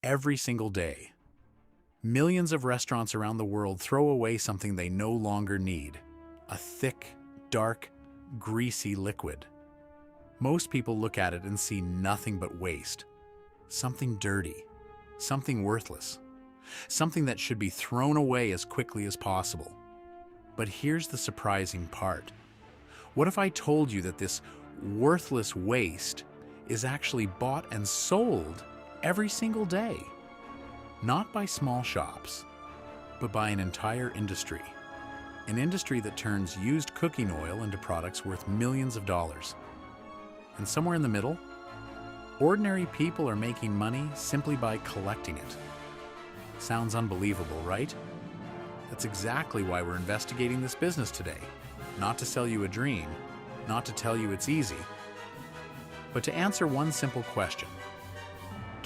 every single day. Millions of restaurants around the world throw away something they no longer need, a thick, dark, greasy liquid. Most people look at it and see nothing but waste, something dirty, something worthless, something that should be thrown away as quickly as possible. But here's the surprising part. What if I told you that this worthless waste is actually bought and sold every single day? Not by small shops, but by an entire industry. An industry that turns used cooking oil into products worth millions of dollars. And somewhere in the middle, ordinary people are making money simply by collecting it. Sounds unbelievable, right? That's exactly why we're investigating this business today. Not to sell you a dream, not to tell you it's easy, but to answer one simple question.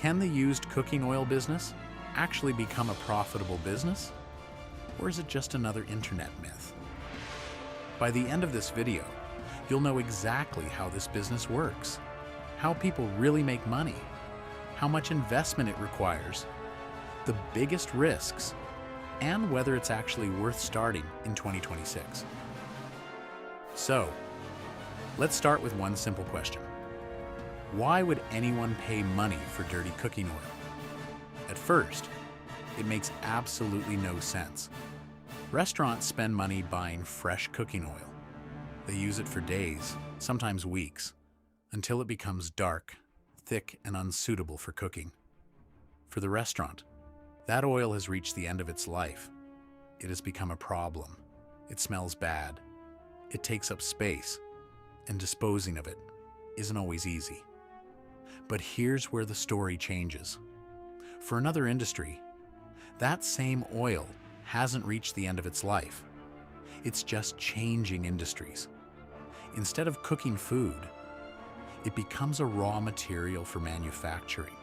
Can the used cooking oil business actually become a profitable business? Or is it just another internet myth? By the end of this video, you'll know exactly how this business works, how people really make money, how much investment it requires, the biggest risks, and whether it's actually worth starting in 2026. So, let's start with one simple question. Why would anyone pay money for dirty cooking oil? At first, it makes absolutely no sense. Restaurants spend money buying fresh cooking oil. They use it for days, sometimes weeks, until it becomes dark, thick, and unsuitable for cooking. For the restaurant, that oil has reached the end of its life. It has become a problem. It smells bad. It takes up space, and disposing of it isn't always easy. But here's where the story changes. For another industry, that same oil hasn't reached the end of its life. It's just changing industries. Instead of cooking food, it becomes a raw material for manufacturing.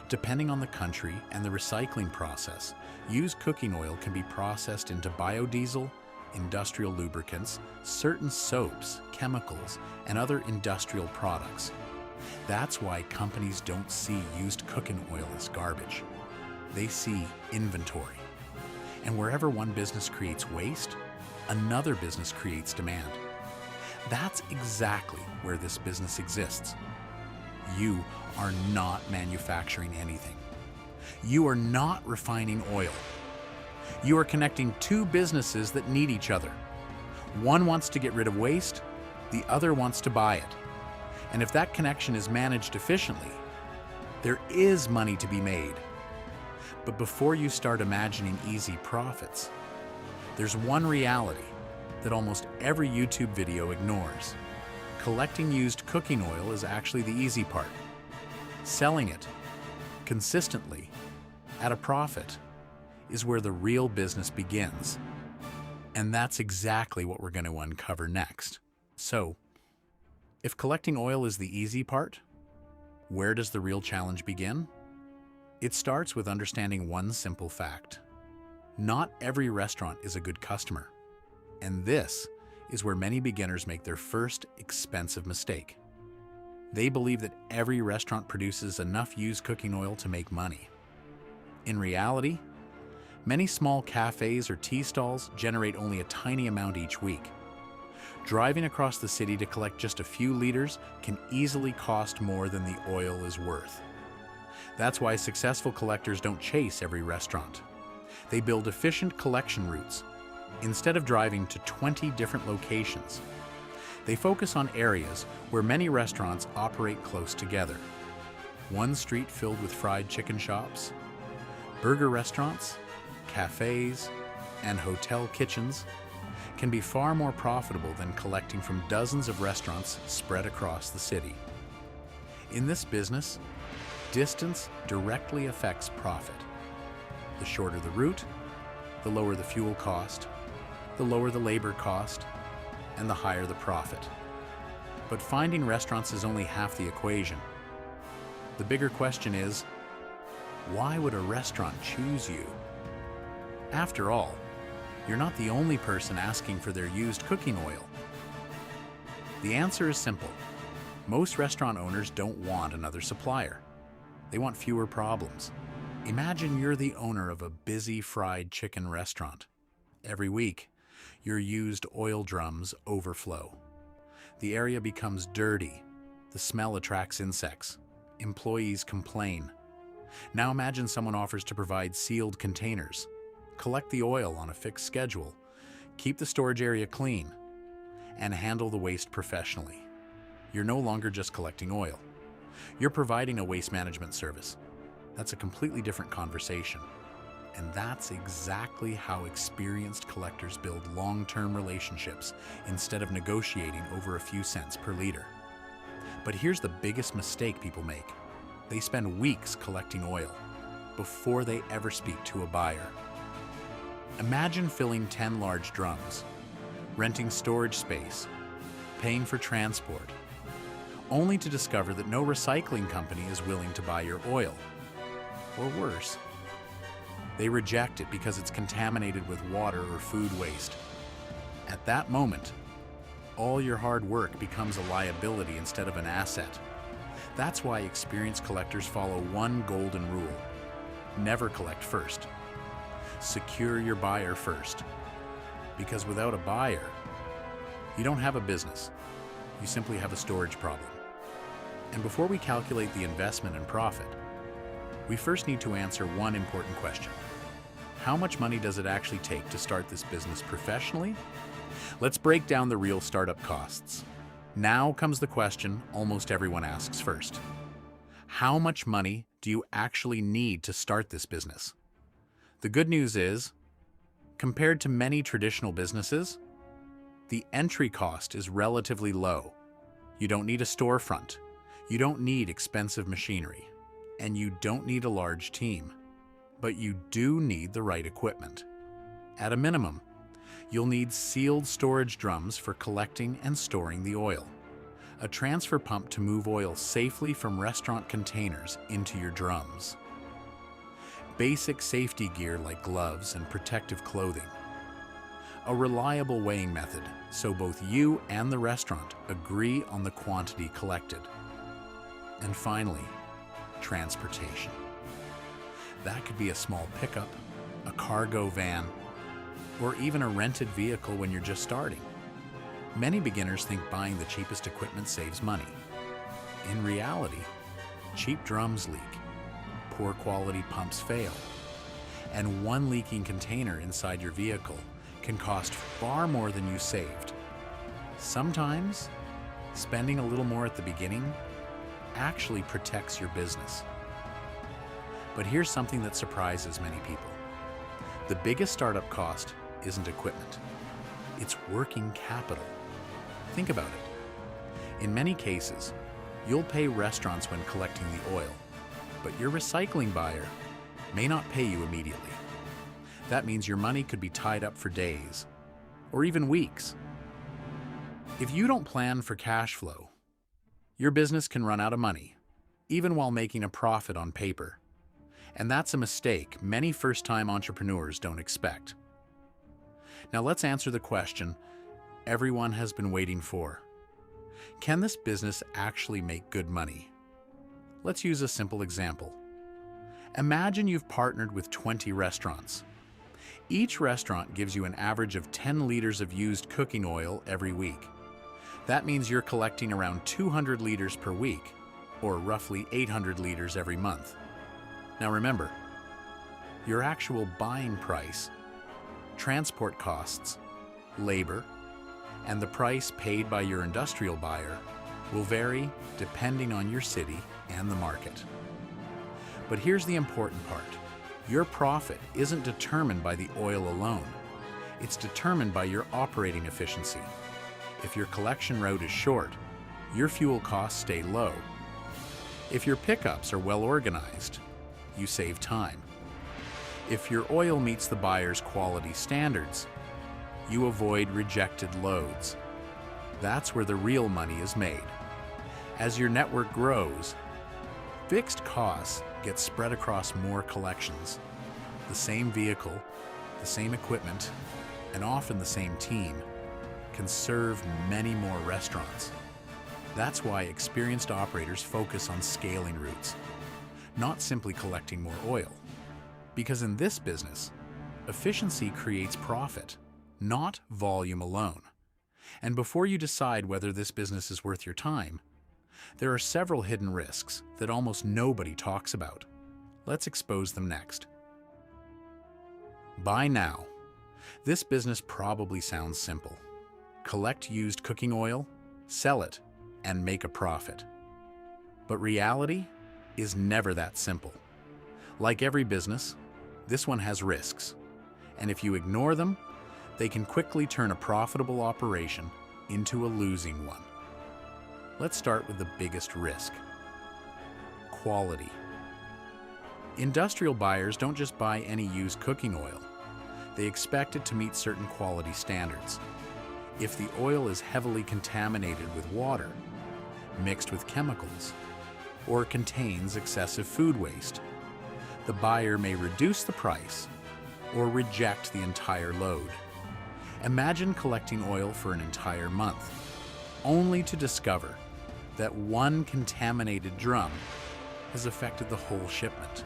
Depending on the country and the recycling process, used cooking oil can be processed into biodiesel, industrial lubricants, certain soaps, chemicals, and other industrial products. That's why companies don't see used cooking oil as garbage. They see inventory. And wherever one business creates waste, another business creates demand. That's exactly where this business exists. You are not manufacturing anything. You are not refining oil. You are connecting two businesses that need each other. One wants to get rid of waste, the other wants to buy it. And if that connection is managed efficiently, there is money to be made. But before you start imagining easy profits, there's one reality that almost every YouTube video ignores. Collecting used cooking oil is actually the easy part. Selling it consistently at a profit is where the real business begins. And that's exactly what we're going to uncover next. So, if collecting oil is the easy part, where does the real challenge begin? It starts with understanding one simple fact. Not every restaurant is a good customer. And this is where many beginners make their first expensive mistake. They believe that every restaurant produces enough used cooking oil to make money. In reality, many small cafes or tea stalls generate only a tiny amount each week. Driving across the city to collect just a few liters can easily cost more than the oil is worth. That's why successful collectors don't chase every restaurant. They build efficient collection routes. Instead of driving to 20 different locations, they focus on areas where many restaurants operate close together. One street filled with fried chicken shops, burger restaurants, cafes, and hotel kitchens can be far more profitable than collecting from dozens of restaurants spread across the city. In this business, distance directly affects profit. The shorter the route, the lower the fuel cost, the lower the labor cost, and the higher the profit. But finding restaurants is only half the equation. The bigger question is, why would a restaurant choose you? After all, you're not the only person asking for their used cooking oil. The answer is simple. Most restaurant owners don't want another supplier. They want fewer problems. Imagine you're the owner of a busy fried chicken restaurant. Every week, your used oil drums overflow. The area becomes dirty. The smell attracts insects. Employees complain. Now imagine someone offers to provide sealed containers. Collect the oil on a fixed schedule. Keep the storage area clean. And handle the waste professionally. You're no longer just collecting oil. You're providing a waste management service. That's a completely different conversation. And that's exactly how experienced collectors build long-term relationships instead of negotiating over a few cents per liter. But here's the biggest mistake people make. They spend weeks collecting oil before they ever speak to a buyer. Imagine filling 10 large drums, renting storage space, paying for transport, only to discover that no recycling company is willing to buy your oil. Or worse, they reject it because it's contaminated with water or food waste. At that moment, all your hard work becomes a liability instead of an asset. That's why experienced collectors follow one golden rule: never collect first. Secure your buyer first. Because without a buyer, you don't have a business. You simply have a storage problem. And before we calculate the investment and profit, we first need to answer one important question. How much money does it actually take to start this business professionally? Let's break down the real startup costs. Now comes the question almost everyone asks first. How much money do you actually need to start this business? The good news is, compared to many traditional businesses, the entry cost is relatively low. You don't need a storefront. You don't need expensive machinery. And you don't need a large team. But you do need the right equipment. At a minimum, you'll need sealed storage drums for collecting and storing the oil, a transfer pump to move oil safely from restaurant containers into your drums, basic safety gear like gloves and protective clothing, a reliable weighing method so both you and the restaurant agree on the quantity collected, and finally, transportation. That could be a small pickup, a cargo van, or even a rented vehicle when you're just starting. Many beginners think buying the cheapest equipment saves money. In reality, cheap drums leak, poor quality pumps fail, and one leaking container inside your vehicle can cost far more than you saved. Sometimes, spending a little more at the beginning actually protects your business. But here's something that surprises many people. The biggest startup cost isn't equipment. It's working capital. Think about it. In many cases, you'll pay restaurants when collecting the oil, but your recycling buyer may not pay you immediately. That means your money could be tied up for days, or even weeks. If you don't plan for cash flow, your business can run out of money, even while making a profit on paper. And that's a mistake many first-time entrepreneurs don't expect. Now let's answer the question everyone has been waiting for. Can this business actually make good money? Let's use a simple example. Imagine you've partnered with 20 restaurants. Each restaurant gives you an average of 10 liters of used cooking oil every week. That means you're collecting around 200 liters per week, or roughly 800 liters every month. Now remember, your actual buying price, transport costs, labor, and the price paid by your industrial buyer will vary depending on your city and the market. But here's the important part. Your profit isn't determined by the oil alone. It's determined by your operating efficiency. If your collection route is short, your fuel costs stay low. If your pickups are well organized, you save time. If your oil meets the buyer's quality standards, you avoid rejected loads. That's where the real money is made. As your network grows, fixed costs get spread across more collections. The same vehicle, the same equipment, and often the same team can serve many more restaurants. That's why experienced operators focus on scaling routes, not simply collecting more oil. Because in this business, efficiency creates profit, not volume alone. And before you decide whether this business is worth your time, there are several hidden risks that almost nobody talks about. Let's expose them next. By now, this business probably sounds simple. Collect used cooking oil, sell it, and make a profit. But reality is never that simple. Like every business, this one has risks, and if you ignore them, they can quickly turn a profitable operation into a losing one. Let's start with the biggest risk: quality. Industrial buyers don't just buy any used cooking oil. They expect it to meet certain quality standards. If the oil is heavily contaminated with water, mixed with chemicals, or contains excessive food waste, the buyer may reduce the price or reject the entire load. Imagine collecting oil for an entire month, only to discover that one contaminated drum has affected the whole shipment.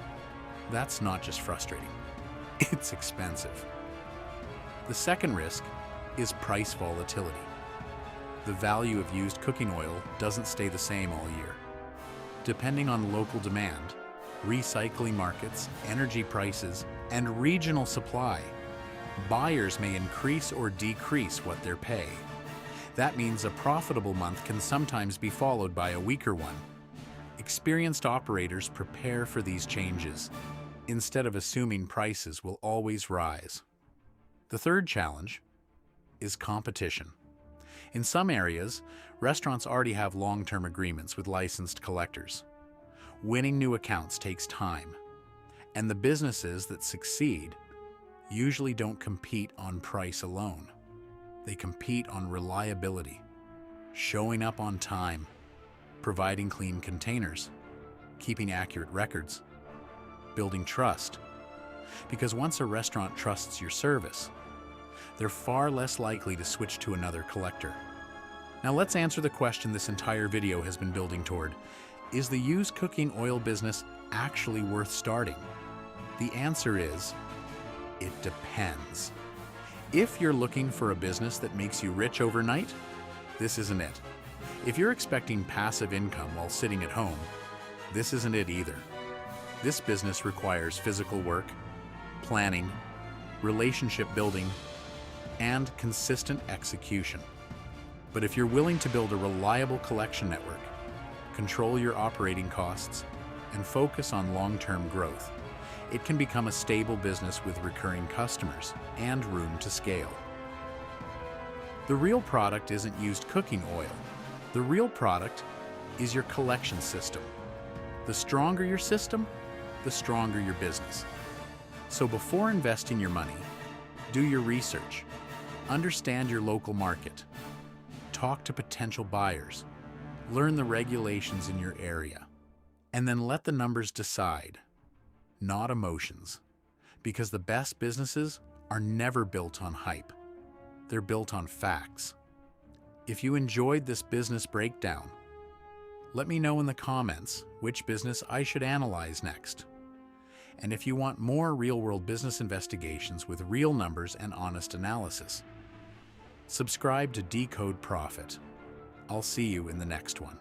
That's not just frustrating, it's expensive. The second risk is price volatility. The value of used cooking oil doesn't stay the same all year. Depending on local demand, recycling markets, energy prices, and regional supply, buyers may increase or decrease what they pay. That means a profitable month can sometimes be followed by a weaker one. Experienced operators prepare for these changes, instead of assuming prices will always rise. The third challenge is competition. In some areas, restaurants already have long-term agreements with licensed collectors. Winning new accounts takes time, and the businesses that succeed usually don't compete on price alone. They compete on reliability, showing up on time, providing clean containers, keeping accurate records, building trust. Because once a restaurant trusts your service, they're far less likely to switch to another collector. Now let's answer the question this entire video has been building toward. Is the used cooking oil business actually worth starting? The answer is, it depends. If you're looking for a business that makes you rich overnight, this isn't it. If you're expecting passive income while sitting at home, this isn't it either. This business requires physical work, planning, relationship building, and consistent execution. But if you're willing to build a reliable collection network, control your operating costs, and focus on long-term growth, it can become a stable business with recurring customers and room to scale. The real product isn't used cooking oil. The real product is your collection system. The stronger your system, the stronger your business. So before investing your money, do your research, understand your local market, talk to potential buyers, learn the regulations in your area, and then let the numbers decide, not emotions. Because the best businesses are never built on hype. They're built on facts. If you enjoyed this business breakdown, let me know in the comments which business I should analyze next. And if you want more real-world business investigations with real numbers and honest analysis, subscribe to Decode Profit. I'll see you in the next one.